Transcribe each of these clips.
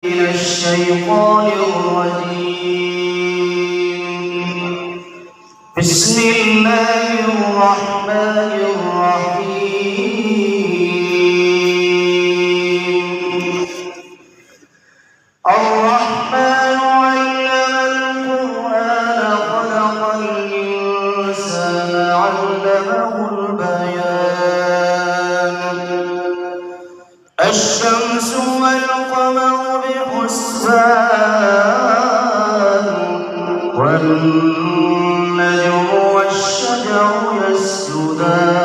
من الشيطان الرجيم. بسم الله الرحمن الرحيم. الرحمن علم القرآن خلق الإنسان علمه البيان. الشمس والقمر بحسبان والنجم والشجر يسجدان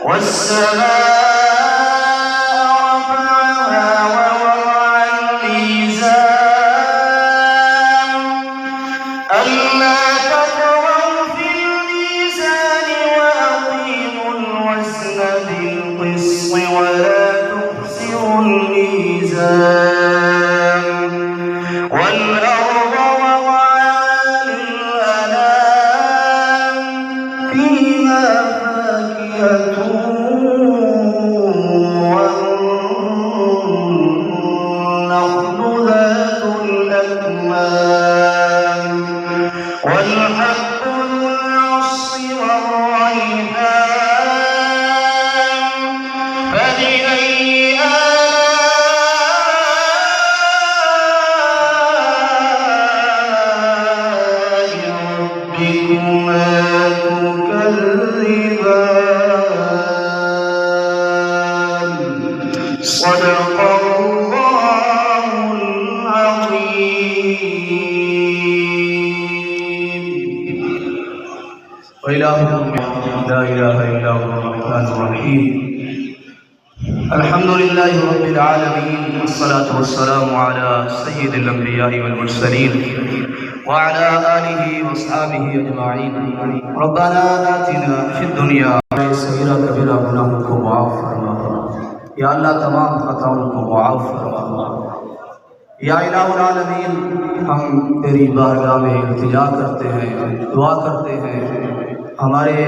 والسماء رفعها ووضع الميزان ألا تطغوا في الميزان وأقيموا الوزن بالقسط ولا تخسروا الميزان والأرض وضعها للأنام فيها فاكهة والنخل ذات الأكمام والحب ذو العصف والريحان فبأي آلاء ربكما تكذبان. صدق الله العظيم. وإلهكم لا إله إلا هو الرحمن الرحيم. الحمد لله رب العالمين والصلاة والسلام على سيد الأنبياء والمرسلين وعلى آله وأصحابه أجمعين. ربنا آتنا في الدنيا صغيرہ کبیرہ گناہوں کو معاف فرما. یا اللہ تمام خطاؤں کو معاف فرما. یا الہ العالمین ہم تیری بارگاہ میں التجا کرتے ہیں، دعا کرتے ہیں. ہمارے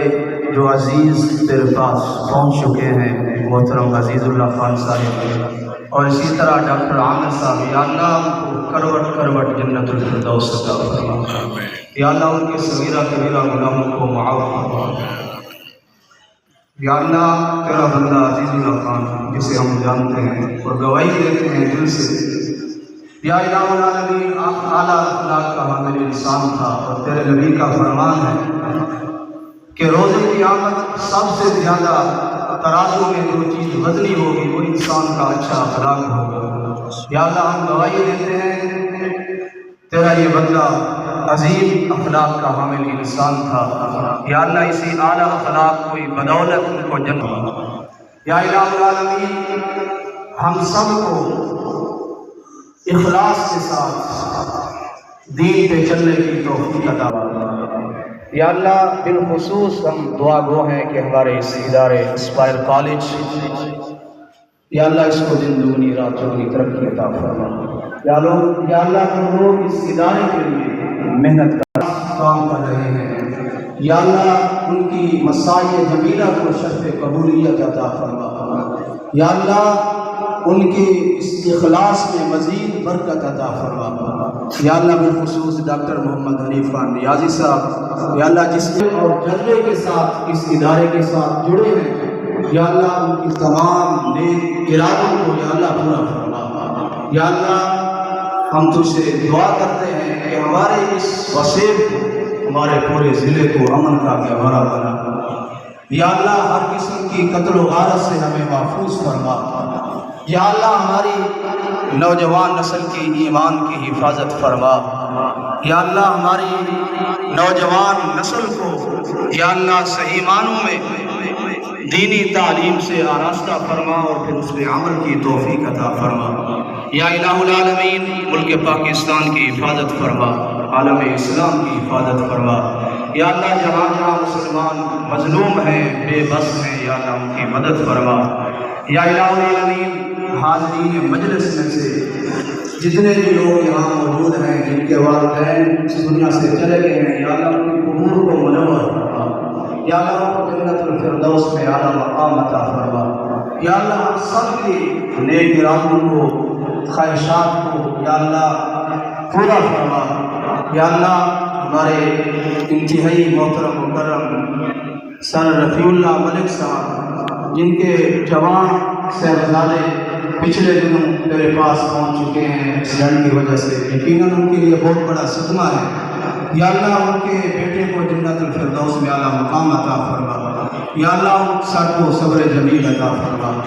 جو عزیز تیرے پاس پہنچ چکے ہیں محترم عزیز اللہ خان صاحب اور اسی طرح ڈاکٹر عامر صاحب، یا اللہ ان کو کروٹ کروٹ جنت الفردوس عطا فرما. یا اللہ ان کے صغیرہ کبیرہ گناہوں کو معاف فرما. یا اللہ تیرا بندہ عزیز اللہ خان جسے ہم جانتے ہیں اور گواہی دیتے ہیں دل سے، یا الہ العالمین اعلیٰ اخلاق کا حامل انسان تھا اور تیرے نبی کا فرمان ہے کہ روز قیامت سب سے زیادہ ترازو میں جو چیز وزنی ہوگی وہ انسان کا اچھا اخلاق ہوگا. یا اللہ ہم گواہی دیتے ہیں تیرا یہ بندہ عظیم اخلاق کا حامل انسان تھا. یا اللہ اسی اعلیٰ اخلاق کی بدولت ان کو جنت. یا الہ العالمین ہم سب کو اخلاص کے ساتھ دین پہ چلنے کی توفیق عطا فرما. یا اللہ بالخصوص ہم دعا گو ہیں کہ ہمارے اس ادارے اسپائر کالج، یا اللہ اس کو دن دگنی رات چوگنی ترقی عطا فرما. یا اللہ ہم لوگ اس ادارے کے لیے محنت کا کام کر رہے ہیں. یا اللہ ان کی مساعی جمیلہ کو شرف قبولیت عطا فرما. یا اللہ ان کے اس اخلاص میں مزید برکت عطا فرما. یا اللہ بالخصوص ڈاکٹر محمد حنیف خان نیازی صاحب، یا اللہ جس اور جذبے کے ساتھ اس ادارے کے ساتھ جڑے ہیں، یا اللہ ان کی تمام نیک ارادوں کو یا اللہ پورا فرما. یا اللہ ہم تجھ سے دعا کرتے ہیں کہ ہمارے اس وسیب کو، ہمارے پورے ضلع کو امن کا گہوارہ بنا. یا اللہ ہر قسم کی قتل و غارت سے ہمیں محفوظ فرما. یا اللہ ہماری نوجوان نسل کی ایمان کی حفاظت فرما. یا اللہ ہماری نوجوان نسل کو یا اللہ صحیح معنوں میں دینی تعلیم سے آراستہ فرما اور پھر اس پہ عمل کی توفیق عطا فرما. یا الہ العالمین ملک پاکستان کی حفاظت فرما، عالم اسلام کی حفاظت فرما. یا اللہ جہاں جہاں مسلمان مظلوم ہیں، بے بس ہیں، یا اللہ ان کی مدد فرما. یا الہ العالمین حاضرین مجلس میں سے جتنے بھی لوگ یہاں موجود ہیں جن کے والدین اس دنیا سے چلے گئے ہیں، یا اللہ ان کی قبور کو منور فرما. یا اللہ ان کو جنت الفردوس میں اعلیٰ مقام عطا فرما. یا اللہ ہم سب کے نیک ارادوں کو، خواہشات کو یا اللہ پورا فرما۔ یا اللہ ہمارے انتہائی محترم مکرم سر رفیع اللہ ملک صاحب، جن کے جوان صاحبزادے پچھلے دنوں میرے پاس پہنچ چکے ہیں ایکسیڈنٹ کی وجہ سے، یقیناً ان کے لیے بہت بڑا صدمہ ہے۔ یا اللہ ان کے بیٹے کو جنت الفردوس میں اعلیٰ مقام عطا فرما۔ یا اللہ ان سب کو صبر جمیل عطا فرما۔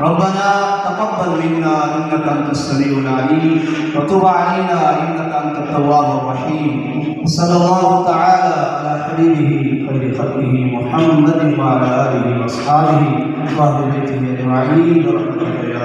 ربنا تقبل منا انك انت السميع العليم وتب علينا انك انت التواب الرحيم، صلى الله تعالى على حبيبه خير خلقه محمد وعلى اله واصحابه واهل بيته اجمعين برحمتك